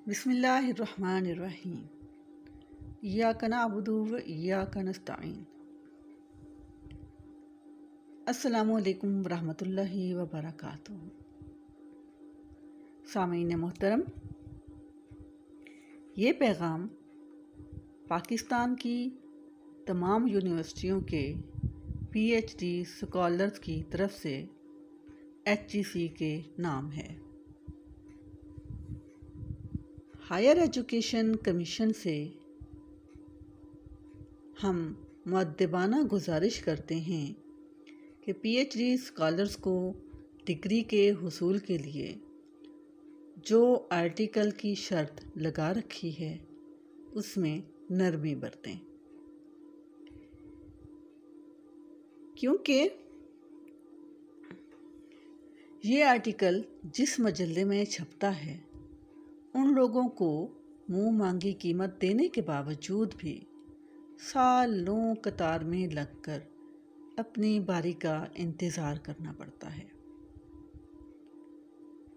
بسم اللہ الرحمن الرحیم ایاک نعبد و ایاک نستعین۔ السلام علیکم ورحمۃ اللہ وبرکاتہ۔ سامعین محترم، یہ پیغام پاکستان کی تمام یونیورسٹیوں کے پی ایچ ڈی اسکالرز کی طرف سے HEC کے نام ہے۔ ہائر ایجوکیشن کمیشن سے ہم مؤدبانہ گزارش کرتے ہیں کہ پی ایچ ڈی اسکالرز کو ڈگری کے حصول کے لیے جو آرٹیکل کی شرط لگا رکھی ہے اس میں نرمی برتیں، کیونکہ یہ آرٹیکل جس مجلے میں چھپتا ہے ان لوگوں کو منہ مانگی قیمت دینے کے باوجود بھی سالوں قطار میں لگ کر اپنی باری کا انتظار کرنا پڑتا ہے،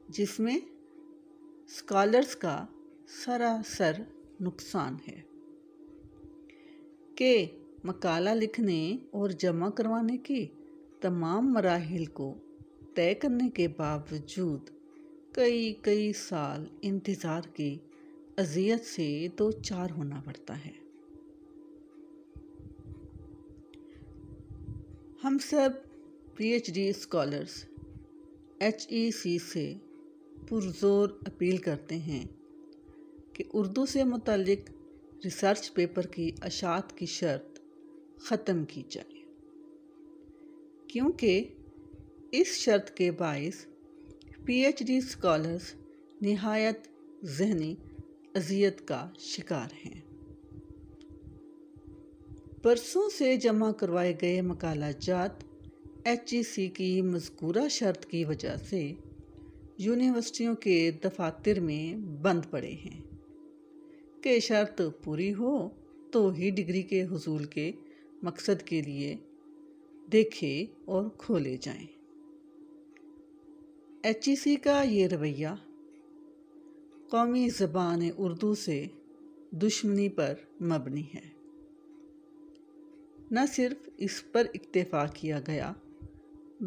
جس میں اسکالرز کا سراسر نقصان ہے کہ مقالہ لکھنے اور جمع کروانے کی تمام مراحل کو طے کرنے کے باوجود کئی سال انتظار کی اذیت سے دوچار ہونا پڑتا ہے۔ ہم سب P H D scholars HEC سے پرزور اپیل کرتے ہیں کہ اردو سے متعلق ریسرچ پیپر کی اشاعت کی شرط ختم کی جائے، کیونکہ اس شرط کے باعث پی ایچ ڈی اسکالرز نہایت ذہنی اذیت کا شکار ہیں۔ برسوں سے جمع کروائے گئے مقالہ جات HEC کی مذکورہ شرط کی وجہ سے یونیورسٹیوں کے دفاتر میں بند پڑے ہیں کہ شرط پوری ہو تو ہی ڈگری کے حصول کے مقصد کے لیے دیکھے اور کھولے جائیں۔ HEC کا یہ رویہ قومی زبان اردو سے دشمنی پر مبنی ہے۔ نہ صرف اس پر اکتفا کیا گیا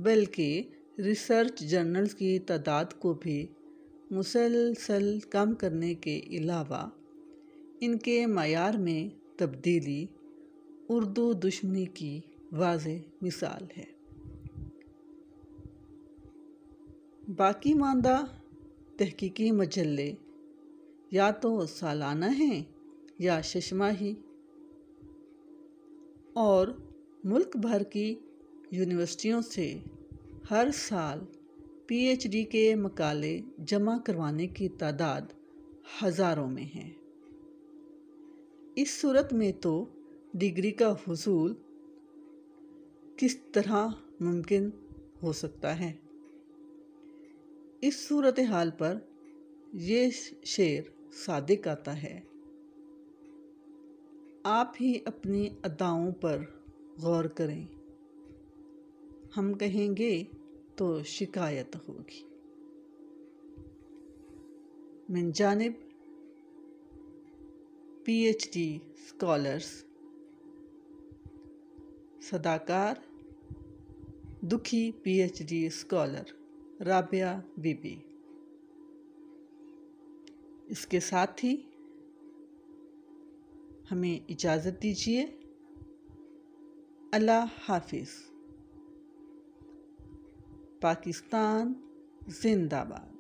بلکہ ریسرچ جرنلز کی تعداد کو بھی مسلسل کم کرنے کے علاوہ ان کے معیار میں تبدیلی اردو دشمنی کی واضح مثال ہے۔ باقی ماندہ تحقیقی مجلے یا تو سالانہ ہیں یا شش ماہی، اور ملک بھر کی یونیورسٹیوں سے ہر سال پی ایچ ڈی کے مقالے جمع کروانے کی تعداد ہزاروں میں ہے۔ اس صورت میں تو ڈگری کا حصول کس طرح ممکن ہو سکتا ہے؟ اس صورتحال پر یہ شعر صادق آتا ہے: آپ ہی اپنی اداؤں پر غور کریں، ہم کہیں گے تو شکایت ہوگی۔ من جانب پی ایچ ڈی اسکالرز، صداکار دکھی P H D scholar Rabia Bibi. اس کے ساتھ ہی ہمیں اجازت دیجیے۔ اللہ حافظ۔ پاکستان زندہ باد۔